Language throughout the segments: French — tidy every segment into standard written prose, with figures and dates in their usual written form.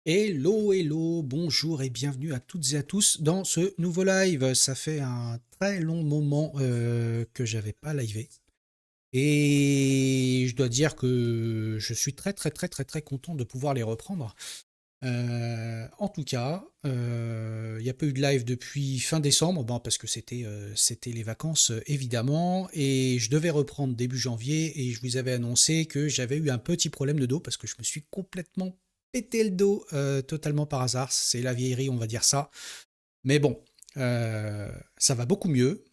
Hello, hello, bonjour et bienvenue à toutes et à tous dans ce nouveau live. Ça fait un très long moment que j'avais pas livé. Et je dois dire que je suis très très très très très content de pouvoir les reprendre. En tout cas, il n'y a pas eu de live depuis fin décembre, bon, parce que c'était les vacances évidemment, et je devais reprendre début janvier, et je vous avais annoncé que j'avais eu un petit problème de dos parce que je me suis complètement pété le dos totalement par hasard. C'est la vieillerie, on va dire ça. Mais bon, ça va beaucoup mieux.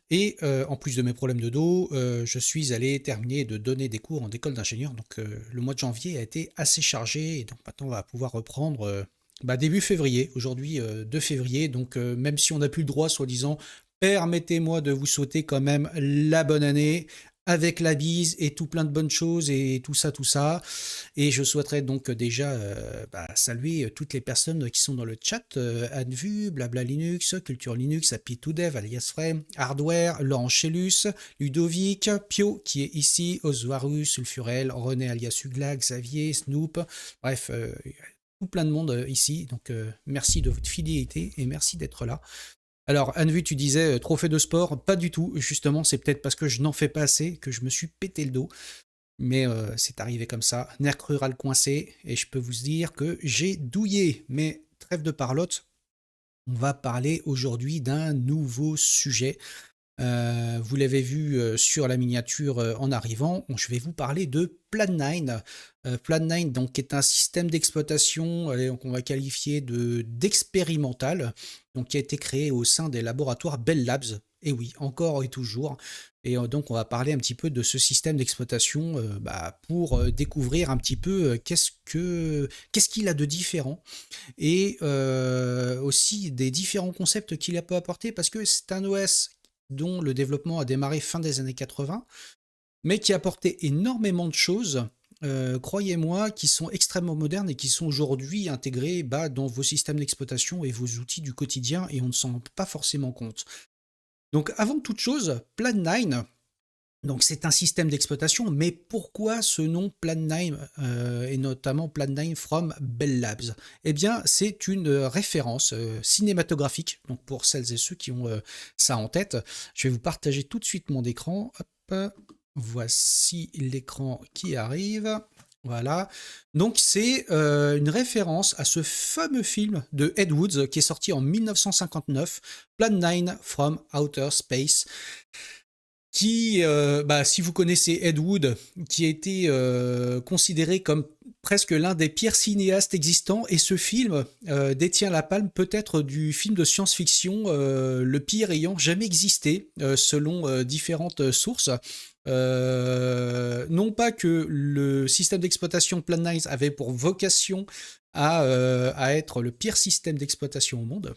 Et en plus de mes problèmes de dos, je suis allé terminer de donner des cours en école d'ingénieur. Donc le mois de janvier a été assez chargé. Et donc maintenant, on va pouvoir reprendre début février. Aujourd'hui, 2 février. Donc même si on n'a plus le droit, soi-disant, permettez-moi de vous souhaiter quand même la bonne année avec la bise et tout plein de bonnes choses et tout ça, tout ça. Et je souhaiterais donc déjà saluer toutes les personnes qui sont dans le chat. Annevu, Blabla Linux, Culture Linux, Happy2Dev, alias Frame, Hardware, Laurent Chélus, Ludovic, Pio qui est ici, Oswarus, Sulfurel, René alias Ugla, Xavier, Snoop, bref, tout plein de monde ici. Donc merci de votre fidélité et merci d'être là. Alors, Annevu, tu disais trophée de sport, pas du tout. Justement, c'est peut-être parce que je n'en fais pas assez que je me suis pété le dos. Mais c'est arrivé comme ça, nerf crural coincé, et je peux vous dire que j'ai douillé. Mais trêve de parlotte, on va parler aujourd'hui d'un nouveau sujet. Vous l'avez vu sur la miniature en arrivant, je vais vous parler de Plan9. Plan9 donc, est un système d'exploitation qu'on va qualifier d'expérimental, donc, qui a été créé au sein des laboratoires Bell Labs. Et oui, encore et toujours. Et donc on va parler un petit peu de ce système d'exploitation pour découvrir un petit peu qu'est-ce qu'il a de différent et aussi des différents concepts qu'il a peut apporter parce que c'est un OS dont le développement a démarré fin des années 80, mais qui a apporté énormément de choses, croyez-moi, qui sont extrêmement modernes et qui sont aujourd'hui intégrées dans vos systèmes d'exploitation et vos outils du quotidien, et on ne s'en rend pas forcément compte. Donc avant toute chose, Plan9, donc c'est un système d'exploitation, mais pourquoi ce nom Plan9 et notamment Plan9 from Bell Labs? Eh bien, c'est une référence cinématographique, donc pour celles et ceux qui ont ça en tête. Je vais vous partager tout de suite mon écran. Hop, voici l'écran qui arrive. Voilà. Donc c'est une référence à ce fameux film de Ed Wood qui est sorti en 1959, Plan9 from Outer Space, qui, si vous connaissez Ed Wood, qui a été considéré comme presque l'un des pires cinéastes existants, et ce film détient la palme peut-être du film de science-fiction le pire ayant jamais existé, selon différentes sources. Non pas que le système d'exploitation Plan9 avait pour vocation à être le pire système d'exploitation au monde,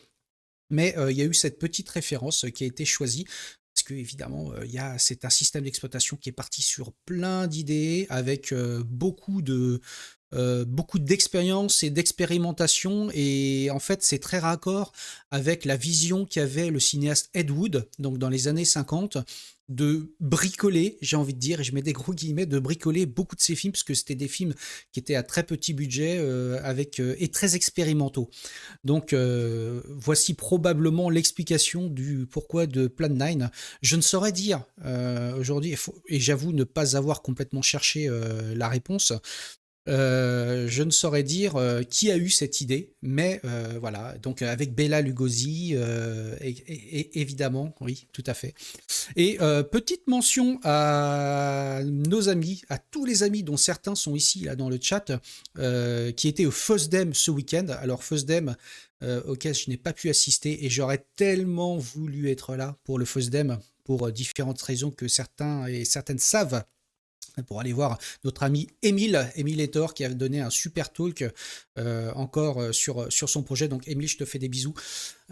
mais il y a eu cette petite référence qui a été choisie parce que évidemment, c'est un système d'exploitation qui est parti sur plein d'idées avec beaucoup d'expérience et d'expérimentation, et en fait c'est très raccord avec la vision qu'avait le cinéaste Ed Wood, donc dans les années 50, de bricoler, j'ai envie de dire, et je mets des gros guillemets, de bricoler beaucoup de ses films, parce que c'était des films qui étaient à très petit budget et très expérimentaux. Donc voici probablement l'explication du pourquoi de Plan9. Je ne saurais dire aujourd'hui, et j'avoue ne pas avoir complètement cherché la réponse. Je ne saurais dire qui a eu cette idée, mais voilà, donc avec Bela Lugosi, évidemment, oui, tout à fait. Et petite mention à nos amis, à tous les amis dont certains sont ici là dans le chat, qui étaient au FOSDEM ce week-end. Alors FOSDEM, auquel je n'ai pas pu assister, et j'aurais tellement voulu être là pour le FOSDEM, pour différentes raisons que certains et certaines savent, pour aller voir notre ami Émile Etor, qui a donné un super talk encore sur son projet. Donc Émile, je te fais des bisous.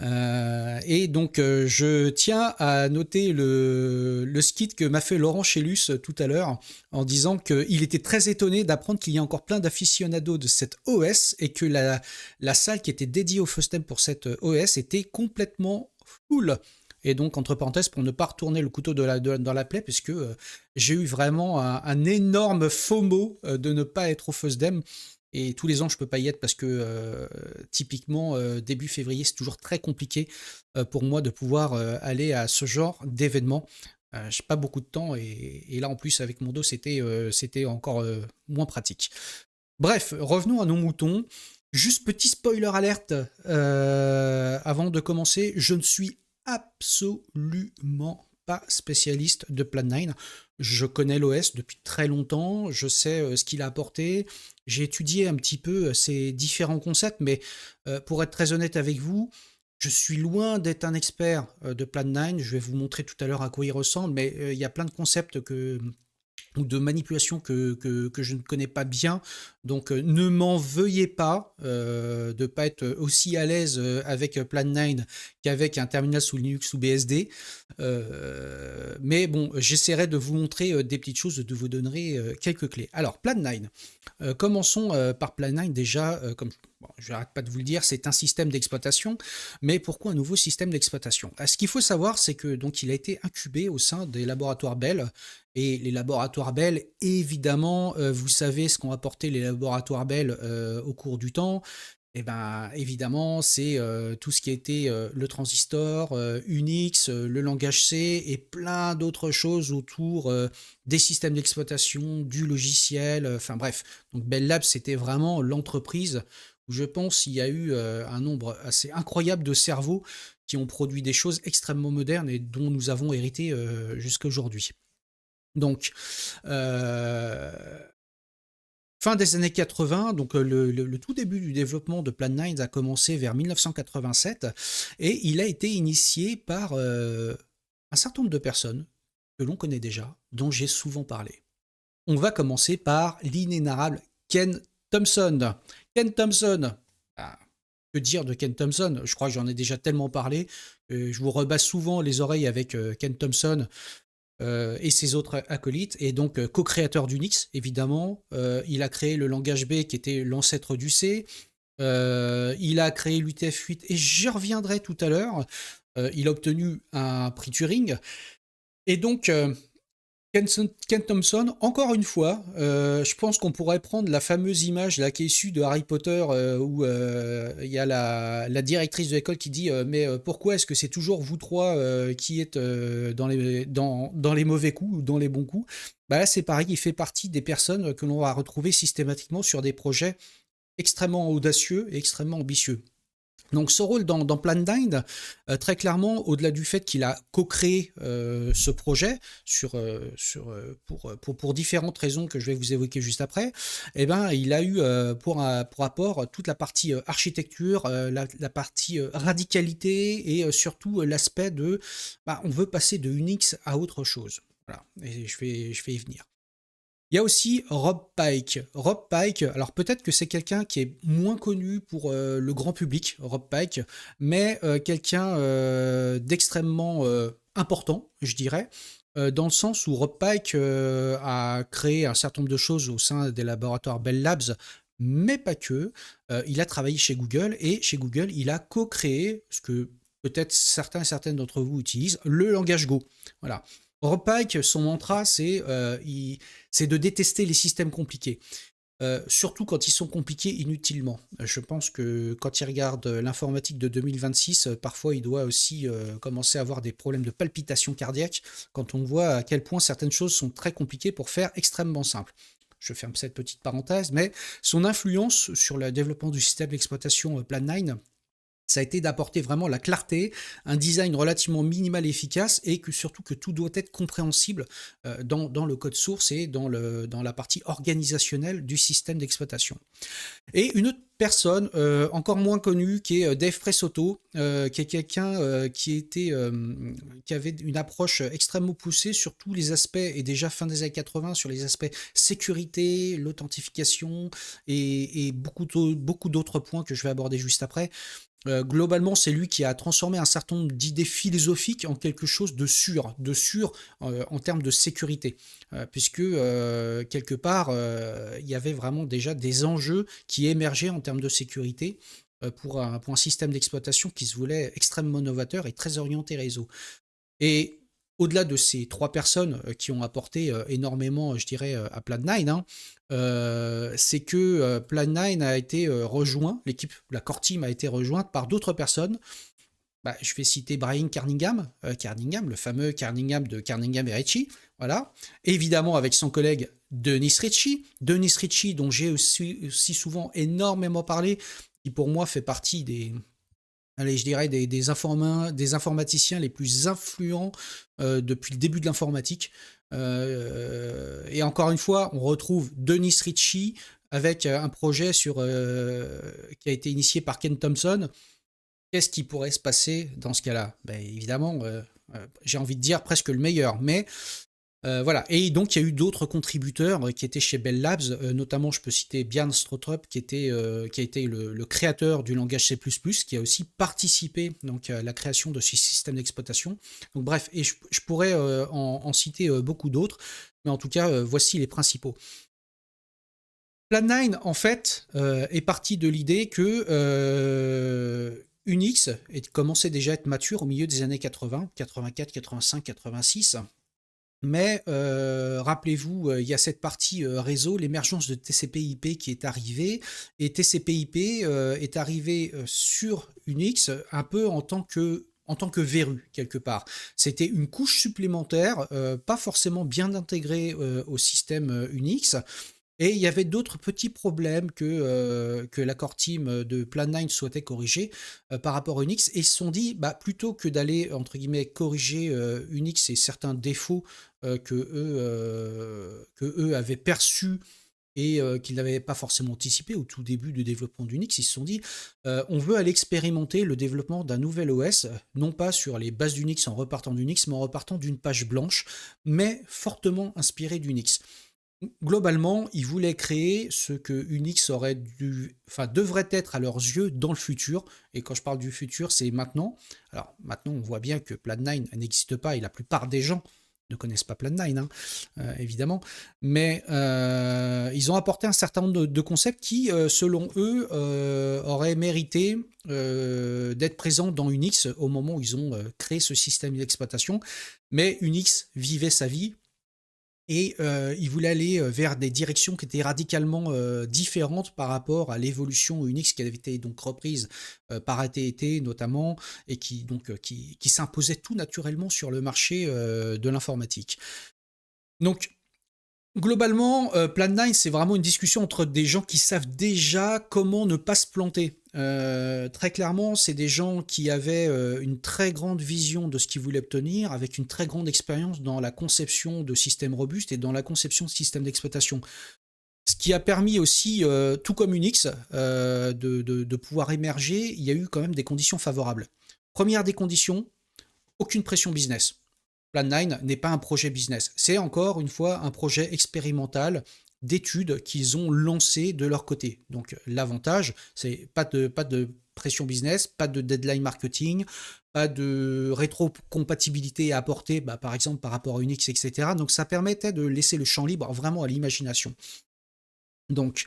Et donc je tiens à noter le skit que m'a fait Laurent Chélus tout à l'heure, en disant qu'il était très étonné d'apprendre qu'il y a encore plein d'aficionados de cette OS, et que la salle qui était dédiée au FOSDEM pour cette OS était complètement full. Et donc, entre parenthèses, pour ne pas retourner le couteau dans la plaie, puisque j'ai eu vraiment un énorme FOMO de ne pas être au FOSDEM. et tous les ans, je peux pas y être parce que, typiquement, début février, c'est toujours très compliqué, pour moi de pouvoir, aller à ce genre d'événement. J'ai pas beaucoup de temps et là, en plus, avec mon dos, c'était encore, moins pratique. Bref, revenons à nos moutons. Juste petit spoiler alerte, avant de commencer, je ne suis absolument pas spécialiste de Plan9. Je connais l'OS depuis très longtemps, je sais ce qu'il a apporté, j'ai étudié un petit peu ses différents concepts, mais pour être très honnête avec vous, je suis loin d'être un expert de Plan9. Je vais vous montrer tout à l'heure à quoi il ressemble, mais il y a plein de concepts ou de manipulation que je ne connais pas bien. Donc ne m'en veuillez pas de ne pas être aussi à l'aise avec Plan9 qu'avec un terminal sous Linux ou BSD. Mais bon, j'essaierai de vous montrer des petites choses, de vous donner quelques clés. Alors, Plan9. Commençons par Plan9 déjà, comme bon, je n'arrête pas de vous le dire, c'est un système d'exploitation. Mais pourquoi un nouveau système d'exploitation? Ce qu'il faut savoir, c'est que donc il a été incubé au sein des laboratoires Bell. Et les laboratoires Bell, évidemment, vous savez ce qu'ont apporté les laboratoires Bell au cours du temps. Et ben évidemment, c'est tout ce qui était le transistor, Unix, le langage C et plein d'autres choses autour des systèmes d'exploitation, du logiciel, enfin bref. Donc Bell Labs, c'était vraiment l'entreprise où je pense il y a eu un nombre assez incroyable de cerveaux qui ont produit des choses extrêmement modernes et dont nous avons hérité jusqu'à aujourd'hui. Donc, euh, fin des années 80, donc le tout début du développement de Plan9 a commencé vers 1987 et il a été initié par un certain nombre de personnes que l'on connaît déjà, dont j'ai souvent parlé. On va commencer par l'inénarrable Ken Thompson. Ken Thompson, ah, que dire de Ken Thompson? Je crois que j'en ai déjà tellement parlé. Je vous rebasse souvent les oreilles avec Ken Thompson et ses autres acolytes, et donc co-créateur d'Unix, évidemment. Il a créé le langage B qui était l'ancêtre du C. Il a créé l'UTF-8, et j'y reviendrai tout à l'heure. Il a obtenu un prix Turing. Et donc, Ken Thompson, encore une fois, je pense qu'on pourrait prendre la fameuse image là, qui est issue de Harry Potter où il y a la directrice de l'école qui dit mais pourquoi est-ce que c'est toujours vous trois qui êtes dans les mauvais coups ou dans les bons coups. Bah là c'est pareil, il fait partie des personnes que l'on va retrouver systématiquement sur des projets extrêmement audacieux et extrêmement ambitieux. Donc ce rôle dans Plan9, très clairement, au-delà du fait qu'il a co-créé ce projet pour différentes raisons que je vais vous évoquer juste après, eh ben, il a eu pour apport toute la partie architecture, la partie radicalité et surtout l'aspect de bah, on veut passer de Unix à autre chose. Voilà, et je vais y venir. Il y a aussi Rob Pike. Rob Pike, alors peut-être que c'est quelqu'un qui est moins connu pour le grand public, Rob Pike, mais quelqu'un d'extrêmement important, je dirais, dans le sens où Rob Pike a créé un certain nombre de choses au sein des laboratoires Bell Labs, mais pas que. Il a travaillé chez Google, et chez Google, il a co-créé ce que peut-être certains et certaines d'entre vous utilisent, le langage Go. Voilà. Rob Pike, son mantra, c'est de détester les systèmes compliqués. Surtout quand ils sont compliqués inutilement. Je pense que quand il regarde l'informatique de 2026, parfois il doit aussi commencer à avoir des problèmes de palpitation cardiaque quand on voit à quel point certaines choses sont très compliquées pour faire extrêmement simple. Je ferme cette petite parenthèse, mais son influence sur le développement du système d'exploitation Plan9, ça a été d'apporter vraiment la clarté, un design relativement minimal et efficace, et que surtout que tout doit être compréhensible dans le code source et dans la partie organisationnelle du système d'exploitation. Et une autre personne encore moins connue qui est Dave Presotto, qui est quelqu'un qui avait une approche extrêmement poussée sur tous les aspects, et déjà fin des années 80 sur les aspects sécurité, l'authentification et beaucoup d'autres points que je vais aborder juste après. Globalement, c'est lui qui a transformé un certain nombre d'idées philosophiques en quelque chose de sûr en termes de sécurité, puisque quelque part, il y avait vraiment déjà des enjeux qui émergeaient en termes de sécurité pour un système d'exploitation qui se voulait extrêmement novateur et très orienté réseau. Et au-delà de ces 3 personnes, qui ont apporté, énormément, je dirais, à Plan9, hein, c'est que, Plan9 a été, rejoint, l'équipe, la core team a été rejointe par d'autres personnes. Bah, je vais citer Brian Carningham, le fameux Carningham de Carningham et Ritchie, voilà. Évidemment avec son collègue Denis Ritchie dont j'ai aussi souvent énormément parlé, qui pour moi fait partie des, allez, je dirais des informaticiens les plus influents depuis le début de l'informatique. Et encore une fois, on retrouve Denis Ritchie avec un projet qui a été initié par Ken Thompson. Qu'est-ce qui pourrait se passer dans ce cas-là? Ben, évidemment, j'ai envie de dire presque le meilleur, mais voilà. Et donc, il y a eu d'autres contributeurs qui étaient chez Bell Labs, notamment, je peux citer Bjarne Stroustrup, qui a été le créateur du langage C++, qui a aussi participé donc, à la création de ce système d'exploitation. Donc, bref, et je pourrais en citer beaucoup d'autres, mais en tout cas, voici les principaux. Plan9, en fait, est parti de l'idée que Unix commençait déjà à être mature au milieu des années 80, 84, 85, 86. Mais rappelez-vous, il y a cette partie réseau, l'émergence de TCP/IP qui est arrivée, et TCP/IP est arrivé sur Unix un peu en tant que verrue, quelque part. C'était une couche supplémentaire, pas forcément bien intégrée au système Unix, et il y avait d'autres petits problèmes que la core team de Plan9 souhaitait corriger par rapport à Unix, et ils se sont dit, bah, plutôt que d'aller, entre guillemets, corriger Unix et certains défauts que eux avaient perçus et qu'ils n'avaient pas forcément anticipé au tout début du développement d'Unix, ils se sont dit, on veut aller expérimenter le développement d'un nouvel OS, non pas sur les bases d'Unix en repartant d'Unix, mais en repartant d'une page blanche, mais fortement inspirée d'Unix. Globalement, ils voulaient créer ce que Unix devrait être à leurs yeux dans le futur. Et quand je parle du futur, c'est maintenant. Alors maintenant, on voit bien que Plan9 n'existe pas et la plupart des gens ne connaissent pas Plan9, hein, évidemment. Mais ils ont apporté un certain nombre de concepts qui, selon eux, auraient mérité d'être présents dans Unix au moment où ils ont créé ce système d'exploitation. Mais Unix vivait sa vie. Et il voulait aller vers des directions qui étaient radicalement différentes par rapport à l'évolution Unix qui avait été donc reprise par AT&T notamment, et qui s'imposait tout naturellement sur le marché de l'informatique. Donc, globalement, Plan9, c'est vraiment une discussion entre des gens qui savent déjà comment ne pas se planter. Très clairement, c'est des gens qui avaient une très grande vision de ce qu'ils voulaient obtenir, avec une très grande expérience dans la conception de systèmes robustes et dans la conception de systèmes d'exploitation. Ce qui a permis aussi, tout comme Unix, de pouvoir émerger. Il y a eu quand même des conditions favorables. Première des conditions, aucune pression business. Plan9 n'est pas un projet business. C'est encore une fois un projet expérimental d'études qu'ils ont lancé de leur côté. Donc l'avantage, c'est pas de pression business, pas de deadline marketing, pas de rétrocompatibilité à apporter, bah, par exemple par rapport à Unix, etc. Donc ça permettait de laisser le champ libre vraiment à l'imagination. Donc,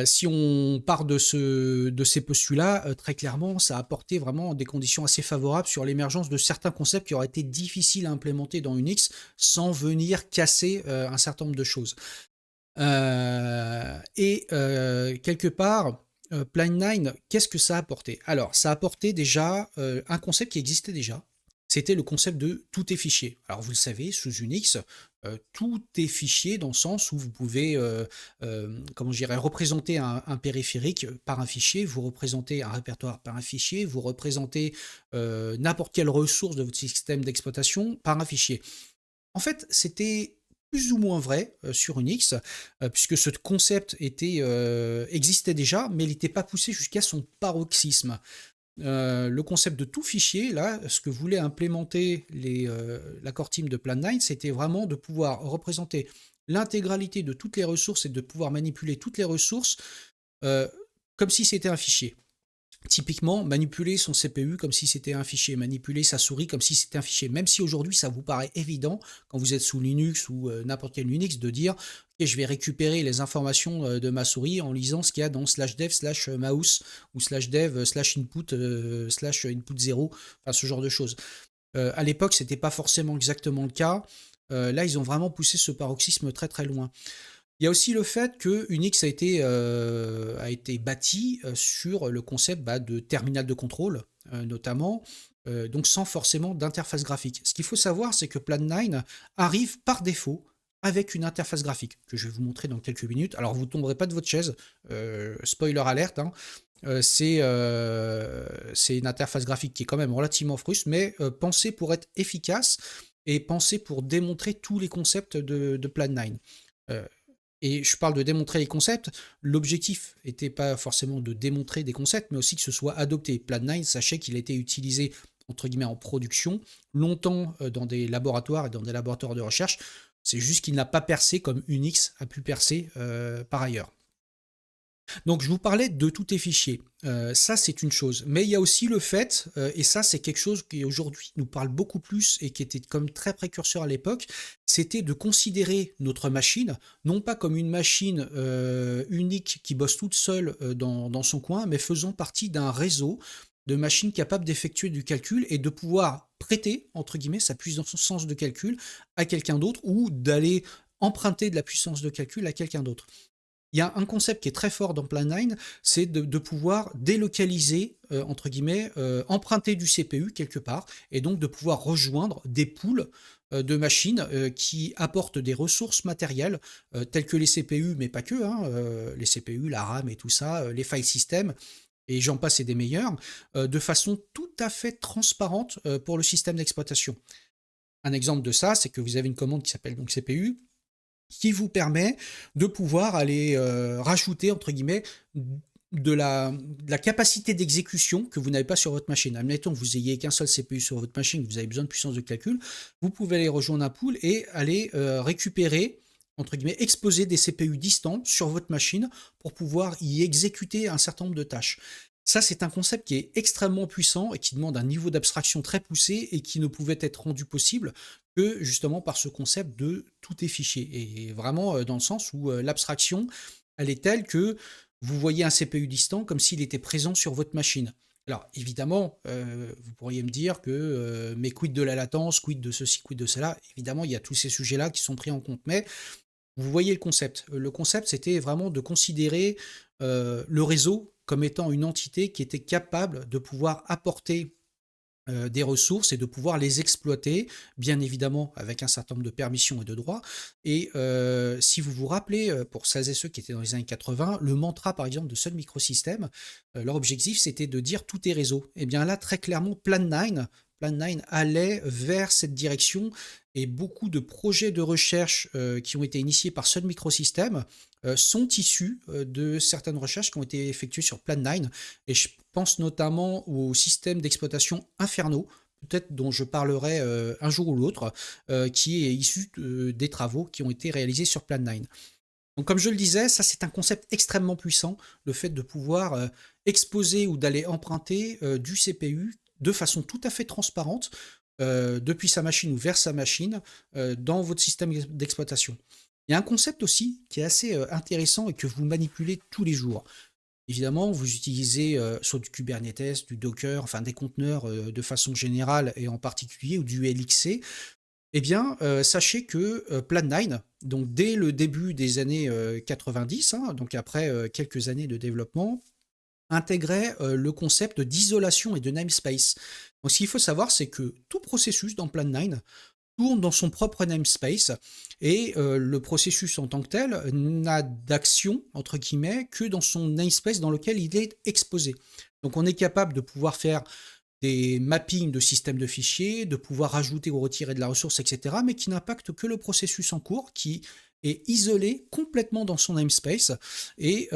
si on part de ces postulats, très clairement, ça a apporté vraiment des conditions assez favorables sur l'émergence de certains concepts qui auraient été difficiles à implémenter dans Unix sans venir casser un certain nombre de choses. Quelque part, Plan9, qu'est-ce que ça a apporté? Alors, ça a apporté déjà un concept qui existait déjà. C'était le concept de tout est fichier. Alors vous le savez, sous Unix, tout est fichier dans le sens où vous pouvez, comment je dirais, représenter un périphérique par un fichier, vous représentez un répertoire par un fichier, vous représentez n'importe quelle ressource de votre système d'exploitation par un fichier. En fait, c'était plus ou moins vrai sur Unix, puisque ce concept existait déjà, mais il n'était pas poussé jusqu'à son paroxysme. Le concept de tout fichier, là, ce que voulait implémenter la core team de Plan9, c'était vraiment de pouvoir représenter l'intégralité de toutes les ressources et de pouvoir manipuler toutes les ressources comme si c'était un fichier. Typiquement, manipuler son CPU comme si c'était un fichier, manipuler sa souris comme si c'était un fichier, même si aujourd'hui ça vous paraît évident, quand vous êtes sous Linux ou n'importe quel Unix, de dire okay, je vais récupérer les informations de ma souris en lisant ce qu'il y a dans /dev/ mouse ou /dev/ input /input 0, enfin ce genre de choses. À l'époque, c'était pas forcément exactement le cas. Là, ils ont vraiment poussé ce paroxysme très, très loin. Il y a aussi le fait que Unix a été bâti, sur le concept, bah, de terminal de contrôle, notamment, donc sans forcément d'interface graphique. Ce qu'il faut savoir, c'est que Plan9 arrive par défaut avec une interface graphique, que je vais vous montrer dans quelques minutes. Alors vous tomberez pas de votre chaise, spoiler alert, hein, c'est une interface graphique qui est quand même relativement fruste, mais, pensée pour être efficace et pensée pour démontrer tous les concepts de Plan9. Heu et je parle de démontrer les concepts, l'objectif n'était pas forcément de démontrer des concepts, mais aussi que ce soit adopté. Plan9, sachez qu'il a été utilisé entre guillemets en production longtemps, dans des laboratoires et dans des laboratoires de recherche. C'est juste qu'il n'a pas percé comme Unix a pu percer, par ailleurs. Donc je vous parlais de tous tes fichiers. Ça, c'est une chose. Mais il y a aussi le fait, et ça, c'est quelque chose qui aujourd'hui nous parle beaucoup plus et qui était comme très précurseur à l'époque, c'était de considérer notre machine, non pas comme une machine unique qui bosse toute seule dans son coin, mais faisant partie d'un réseau de machines capables d'effectuer du calcul et de pouvoir prêter, entre guillemets, sa puissance de calcul à quelqu'un d'autre ou d'aller emprunter de la puissance de calcul à quelqu'un d'autre. Il y a un concept qui est très fort dans Plan9, c'est de pouvoir délocaliser, entre guillemets, emprunter du CPU quelque part et donc de pouvoir rejoindre des pools, de machines, qui apportent des ressources matérielles, telles que les CPU, mais pas que, hein, les CPU, la RAM et tout ça, les file systems et j'en passe et des meilleurs, de façon tout à fait transparente, pour le système d'exploitation. Un exemple de ça, c'est que vous avez une commande qui s'appelle donc CPU, qui vous permet de pouvoir aller, rajouter entre guillemets de la capacité d'exécution que vous n'avez pas sur votre machine. Admettons que vous ayez qu'un seul CPU sur votre machine, que vous avez besoin de puissance de calcul, vous pouvez aller rejoindre un pool et aller, récupérer, entre guillemets, «exposer» des CPU distants sur votre machine pour pouvoir y exécuter un certain nombre de tâches. Ça, c'est un concept qui est extrêmement puissant et qui demande un niveau d'abstraction très poussé et qui ne pouvait être rendu possible que justement par ce concept de tout est fichier et vraiment, dans le sens où, l'abstraction, elle est telle que vous voyez un CPU distant comme s'il était présent sur votre machine. Alors évidemment, vous pourriez me dire que, mais quid de la latence, quid de ceci, quid de cela? Évidemment, il y a tous ces sujets-là qui sont pris en compte, mais vous voyez le concept. Le concept, c'était vraiment de considérer, le réseau comme étant une entité qui était capable de pouvoir apporter des ressources et de pouvoir les exploiter, bien évidemment avec un certain nombre de permissions et de droits. Et si vous vous rappelez, pour celles et ceux qui étaient dans les années 80, le mantra par exemple de Sun Microsystems, leur objectif c'était de dire tout est réseau. Et bien là, très clairement, Plan9 allait vers cette direction et beaucoup de projets de recherche qui ont été initiés par Sun Microsystems sont issus de certaines recherches qui ont été effectuées sur Plan9 et je pense notamment au système d'exploitation Inferno, peut-être dont je parlerai un jour ou l'autre, qui est issu des travaux qui ont été réalisés sur Plan9. Donc comme je le disais, ça c'est un concept extrêmement puissant, le fait de pouvoir exposer ou d'aller emprunter du CPU de façon tout à fait transparente depuis sa machine ou vers sa machine dans votre système d'exploitation. Il y a un concept aussi qui est assez intéressant et que vous manipulez tous les jours. Évidemment, vous utilisez, soit du Kubernetes, du Docker, enfin des conteneurs, de façon générale et en particulier ou du LXC. Eh bien, sachez que, Plan9, donc dès le début des années, 90, hein, donc après, quelques années de développement, intégrait, le concept d'isolation et de namespace. Donc ce qu'il faut savoir, c'est que tout processus dans Plan9 tourne dans son propre namespace et le processus en tant que tel n'a d'action, entre guillemets, que dans son namespace dans lequel il est exposé. Donc on est capable de pouvoir faire des mappings de systèmes de fichiers, de pouvoir rajouter ou retirer de la ressource, etc., mais qui n'impactent que le processus en cours, qui est isolé complètement dans son namespace et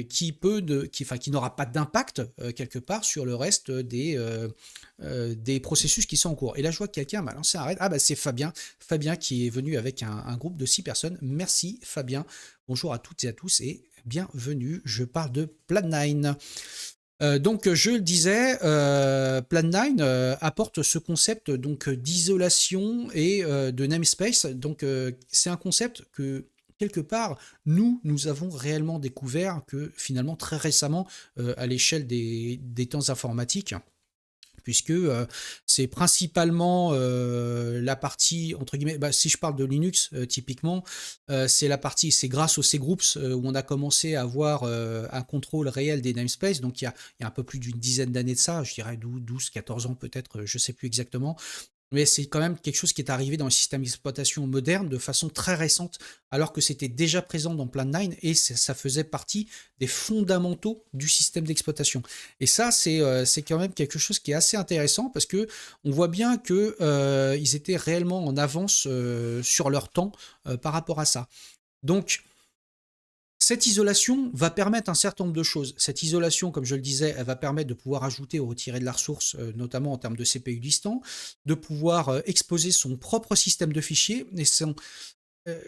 qui n'aura pas d'impact quelque part sur le reste des processus qui sont en cours. Et là, je vois que quelqu'un m'a lancé un raid. Ah bah c'est Fabien, Fabien qui est venu avec un groupe de 6 personnes. Merci Fabien. Bonjour à toutes et à tous et bienvenue. Je parle de Plan9. Donc je le disais, Plan9 apporte ce concept donc d'isolation et de namespace. Donc c'est un concept que quelque part nous avons réellement découvert que finalement très récemment à l'échelle des temps informatiques puisque c'est principalement la partie, entre guillemets, bah, si je parle de Linux, typiquement, c'est grâce aux cgroups où on a commencé à avoir un contrôle réel des namespaces. Donc il y a un peu plus d'une dizaine d'années de ça, je dirais 12, 14 ans peut-être, je ne sais plus exactement. Mais c'est quand même quelque chose qui est arrivé dans le système d'exploitation moderne de façon très récente, alors que c'était déjà présent dans Plan9 et ça faisait partie des fondamentaux du système d'exploitation. Et ça, c'est quand même quelque chose qui est assez intéressant parce que on voit bien que ils étaient réellement en avance sur leur temps par rapport à ça. Donc, cette isolation va permettre un certain nombre de choses. Cette isolation, comme je le disais, elle va permettre de pouvoir ajouter ou retirer de la ressource, notamment en termes de CPU distant, de pouvoir exposer son propre système de fichiers,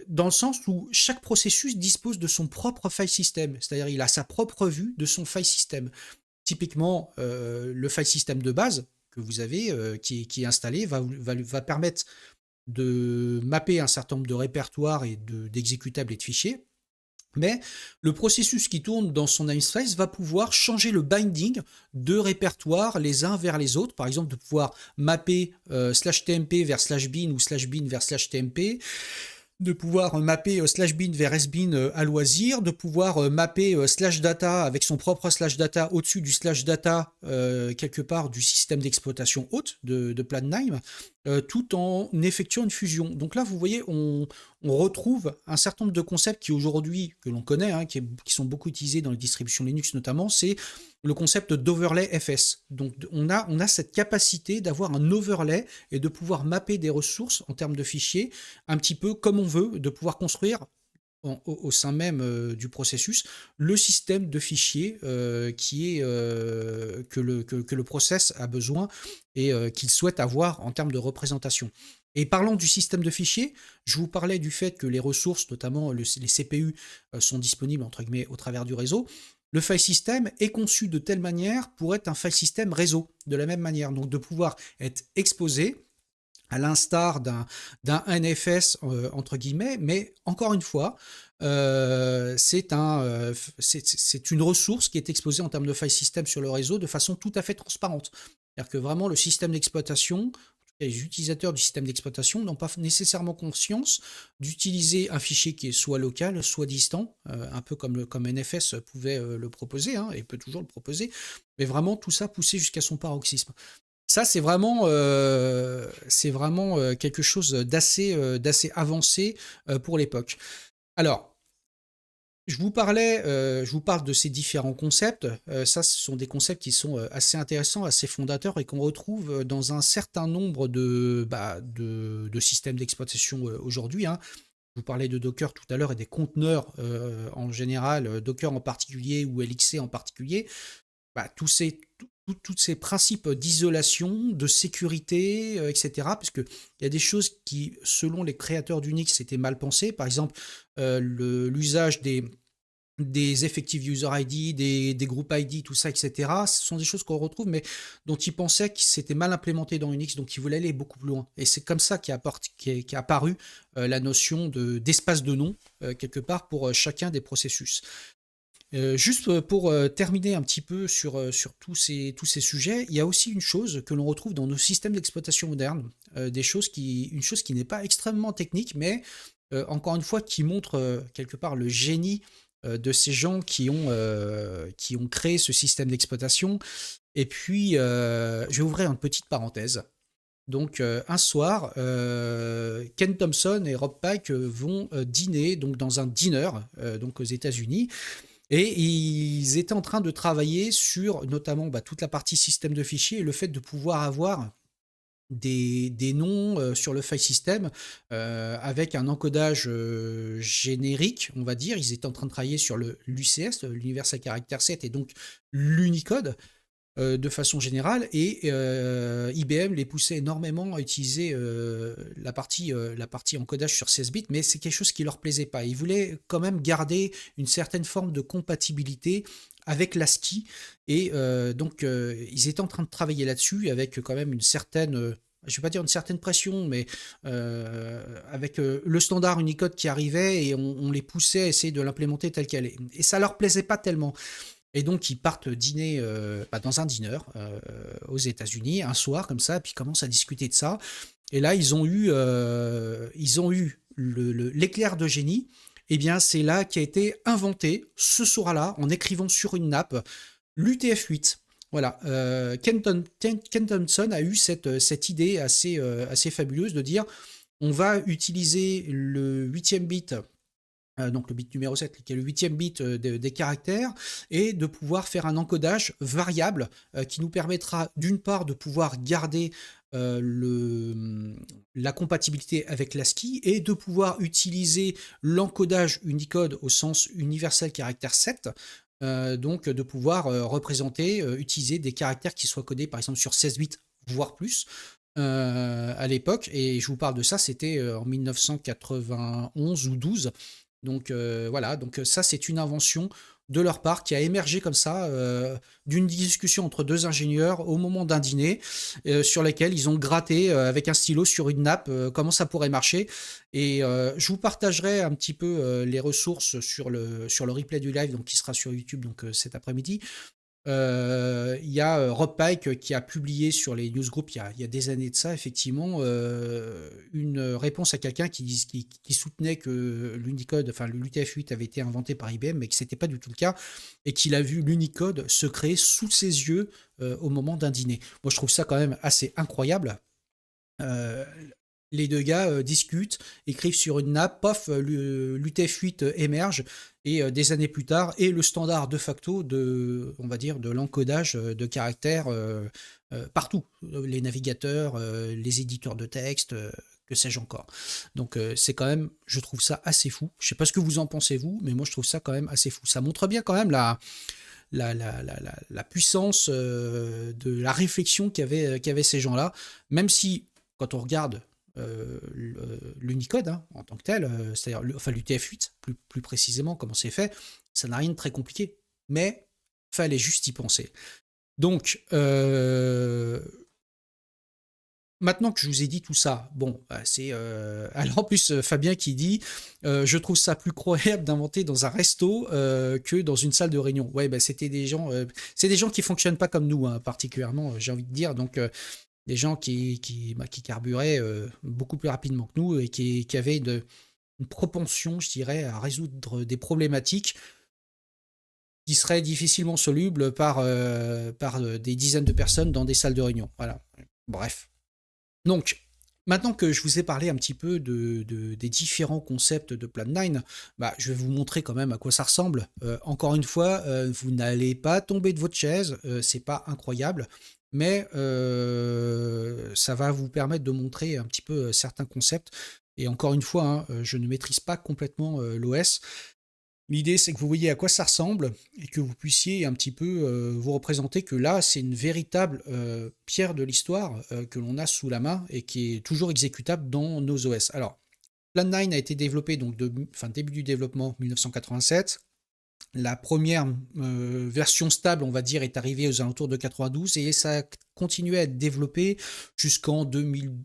dans le sens où chaque processus dispose de son propre file system, c'est-à-dire il a sa propre vue de son file system. Typiquement, le file system de base que vous avez, qui est installé, va permettre de mapper un certain nombre de répertoires et d'exécutables et de fichiers. Mais le processus qui tourne dans son namespace va pouvoir changer le binding de répertoires les uns vers les autres. Par exemple, de pouvoir mapper /tmp vers /bin ou /bin vers /tmp, de pouvoir mapper /bin vers sbin à loisir, de pouvoir mapper /data avec son propre /data au-dessus du /data quelque part du système d'exploitation haute de Plan9, tout en effectuant une fusion. Donc là, vous voyez, on retrouve un certain nombre de concepts qui aujourd'hui, que l'on connaît, hein, qui sont beaucoup utilisés dans les distributions Linux notamment, c'est le concept d'overlay FS. Donc on a cette capacité d'avoir un overlay et de pouvoir mapper des ressources en termes de fichiers un petit peu comme on veut, de pouvoir construire au sein même du processus le système de fichiers que le process a besoin et qu'il souhaite avoir en termes de représentation. Et parlant du système de fichiers, je vous parlais du fait que les ressources, notamment les CPU, sont disponibles entre guillemets au travers du réseau. Le file system est conçu de telle manière pour être un file system réseau, de la même manière, donc de pouvoir être exposé à l'instar d'un NFS entre guillemets, mais encore une fois, c'est une ressource qui est exposée en termes de file system sur le réseau de façon tout à fait transparente. C'est-à-dire que vraiment le système d'exploitation, les utilisateurs du système d'exploitation n'ont pas nécessairement conscience d'utiliser un fichier qui est soit local, soit distant, un peu comme NFS pouvait le proposer, hein, et peut toujours le proposer, mais vraiment tout ça poussé jusqu'à son paroxysme. Ça, c'est vraiment quelque chose d'assez avancé pour l'époque. Alors, je vous parle de ces différents concepts. Ça, ce sont des concepts qui sont assez intéressants, assez fondateurs et qu'on retrouve dans un certain nombre de systèmes d'exploitation aujourd'hui, hein. Je vous parlais de Docker tout à l'heure et des conteneurs en général, Docker en particulier ou LXC en particulier. Bah, tous ces principes d'isolation, de sécurité, etc. Parce qu'il y a des choses qui, selon les créateurs d'Unix, étaient mal pensées. Par exemple, l'usage des effective user ID, des group ID, tout ça, etc. Ce sont des choses qu'on retrouve, mais dont ils pensaient que c'était mal implémenté dans Unix, donc ils voulaient aller beaucoup plus loin. Et c'est comme ça qu'est apparue la notion d'espace de nom, quelque part, pour chacun des processus. Juste pour terminer un petit peu sur tous ces sujets, il y a aussi une chose que l'on retrouve dans nos systèmes d'exploitation modernes, une chose qui n'est pas extrêmement technique, mais encore une fois qui montre quelque part le génie de ces gens qui ont créé ce système d'exploitation. Et puis, je vais ouvrir une petite parenthèse. Donc un soir, Ken Thompson et Rob Pike vont dîner donc dans un diner donc aux États-Unis. Et ils étaient en train de travailler sur notamment toute la partie système de fichiers et le fait de pouvoir avoir des noms sur le file system avec un encodage générique, on va dire. Ils étaient en train de travailler sur l'UCS, l'Universal Character Set, et donc l'Unicode de façon générale, et IBM les poussait énormément à utiliser la partie encodage sur 16 bits, mais c'est quelque chose qui leur plaisait pas. Ils voulaient quand même garder une certaine forme de compatibilité avec l'ASCII, et donc ils étaient en train de travailler là-dessus avec quand même une certaine... je ne vais pas dire une certaine pression, mais avec le standard Unicode qui arrivait, et on les poussait à essayer de l'implémenter tel qu'elle est. Et ça leur plaisait pas tellement. Et donc, ils partent dîner dans un dîner aux États-Unis, un soir comme ça, puis ils commencent à discuter de ça. Et là, ils ont eu l'éclair de génie. Eh bien, c'est là qui a été inventé, ce soir-là, en écrivant sur une nappe, l'UTF-8. Voilà, Ken Thompson a eu cette idée assez fabuleuse de dire on va utiliser le huitième bit, donc le bit numéro 7, qui est le huitième bit des caractères, et de pouvoir faire un encodage variable qui nous permettra d'une part de pouvoir garder la compatibilité avec l'ASCII et de pouvoir utiliser l'encodage Unicode au sens universel caractère 7, donc de pouvoir représenter, utiliser des caractères qui soient codés par exemple sur 16 bits, voire plus, à l'époque. Et je vous parle de ça, c'était en 1991 ou 12. Donc voilà, donc ça c'est une invention de leur part qui a émergé comme ça d'une discussion entre deux ingénieurs au moment d'un dîner sur lesquels ils ont gratté avec un stylo sur une nappe comment ça pourrait marcher. Et je vous partagerai un petit peu les ressources sur le replay du live donc, qui sera sur YouTube donc, cet après-midi. Il y a Rob Pike qui a publié sur les newsgroups il y a des années de ça, effectivement, une réponse à quelqu'un qui soutenait que l'Unicode, enfin l'UTF-8 avait été inventé par IBM, mais que c'était pas du tout le cas, et qu'il a vu l'Unicode se créer sous ses yeux au moment d'un dîner. Moi, je trouve ça quand même assez incroyable. Euh, les deux gars discutent, écrivent sur une nappe, pof, l'UTF-8 émerge, et des années plus tard, est le standard de facto on va dire, de l'encodage de caractères partout. Les navigateurs, les éditeurs de texte, que sais-je encore. Donc c'est quand même, je trouve ça assez fou. Je sais pas ce que vous en pensez vous, mais moi je trouve ça quand même assez fou. Ça montre bien quand même la puissance de la réflexion qu'avaient ces gens-là, même si, quand on regarde l'Unicode hein, en tant que tel, c'est-à-dire enfin, l'UTF-8, plus précisément, comment c'est fait, ça n'a rien de très compliqué. Mais fallait juste y penser. Donc, maintenant que je vous ai dit tout ça, bon, c'est alors en plus Fabien qui dit je trouve ça plus croyable d'inventer dans un resto que dans une salle de réunion. Ouais, bah, c'était des gens, c'est des gens qui fonctionnent pas comme nous, hein, particulièrement, j'ai envie de dire. Donc des gens qui carburaient beaucoup plus rapidement que nous et qui avaient une propension, je dirais, à résoudre des problématiques qui seraient difficilement solubles par des dizaines de personnes dans des salles de réunion. Voilà. Bref. Donc, maintenant que je vous ai parlé un petit peu des différents concepts de Plan9, bah, je vais vous montrer quand même à quoi ça ressemble. Encore une fois, vous n'allez pas tomber de votre chaise, c'est pas incroyable, mais ça va vous permettre de montrer un petit peu certains concepts. Et encore une fois, hein, je ne maîtrise pas complètement l'OS. L'idée, c'est que vous voyez à quoi ça ressemble et que vous puissiez un petit peu vous représenter que là, c'est une véritable pierre de l'histoire que l'on a sous la main et qui est toujours exécutable dans nos OS. Alors, Plan9 a été développé donc début du développement 1987. La première version stable, on va dire, est arrivée aux alentours de 92 et ça a continué à être développé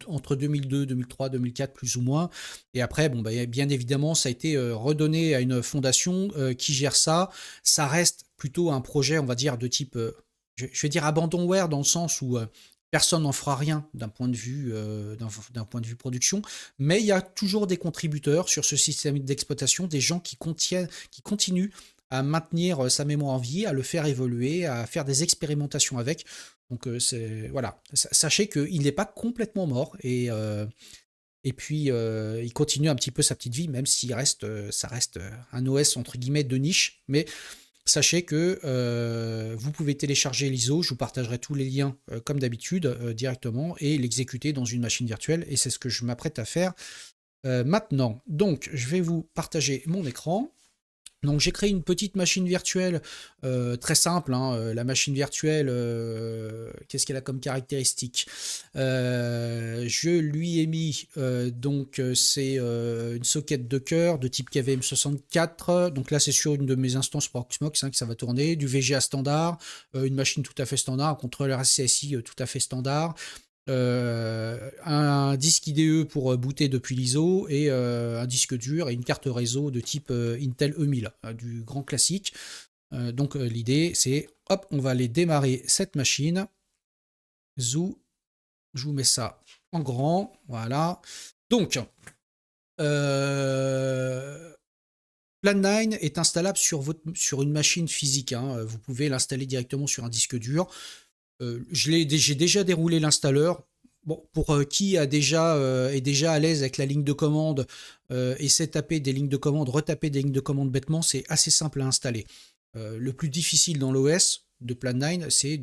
entre 2002, 2003, 2004 plus ou moins. Et après, bon, bah, bien évidemment, ça a été redonné à une fondation qui gère ça. Ça reste plutôt un projet, on va dire, de type, je vais dire abandonware dans le sens où personne n'en fera rien d'un point de vue production, mais il y a toujours des contributeurs sur ce système d'exploitation, des gens qui continuent à maintenir sa mémoire en vie, à le faire évoluer, à faire des expérimentations avec. Donc voilà, sachez qu'il n'est pas complètement mort et puis il continue un petit peu sa petite vie, même s'il reste, ça reste un OS entre guillemets de niche, mais sachez que vous pouvez télécharger l'ISO, je vous partagerai tous les liens comme d'habitude directement et l'exécuter dans une machine virtuelle et c'est ce que je m'apprête à faire maintenant. Donc je vais vous partager mon écran. Donc j'ai créé une petite machine virtuelle très simple. Hein, la machine virtuelle, qu'est-ce qu'elle a comme caractéristique Je lui ai mis c'est une socket de cœur de type KVM64. Donc là c'est sur une de mes instances Proxmox que ça va tourner. Du VGA standard, une machine tout à fait standard, un contrôleur SCSI tout à fait standard. Un disque IDE pour booter depuis l'ISO et un disque dur et une carte réseau de type Intel E1000, du grand classique. Donc l'idée, c'est, hop, on va aller démarrer cette machine. Zou, je vous mets ça en grand, voilà. Donc, Plan9 est installable sur une machine physique, hein. Vous pouvez l'installer directement sur un disque dur. J'ai déjà déroulé l'installeur. Bon, pour qui est déjà à l'aise avec la ligne de commande et sait taper des lignes de commande, retaper des lignes de commande bêtement, c'est assez simple à installer. Le plus difficile dans l'OS de Plan9, c'est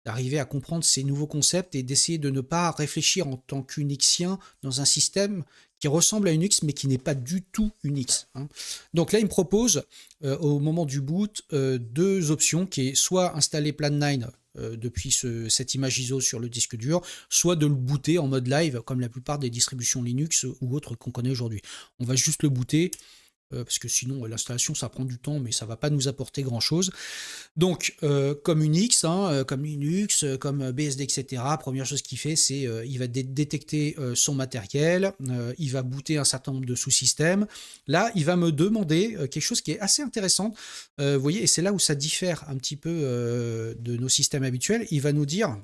d'arriver à comprendre ces nouveaux concepts et d'essayer de ne pas réfléchir en tant qu'Unixien dans un système qui ressemble à Unix mais qui n'est pas du tout Unix, hein. Donc là, il me propose au moment du boot deux options, qui est soit installer Plan9 depuis cette image ISO sur le disque dur, soit de le booter en mode live comme la plupart des distributions Linux ou autres qu'on connaît aujourd'hui. On va juste le booter parce que sinon l'installation ça prend du temps mais ça va pas nous apporter grand chose. Donc comme Unix, hein, comme Linux, comme BSD, etc., première chose qu'il fait, c'est il va détecter son matériel, il va booter un certain nombre de sous-systèmes. Là, il va me demander quelque chose qui est assez intéressant, vous voyez, et c'est là où ça diffère un petit peu de nos systèmes habituels. Il va nous dire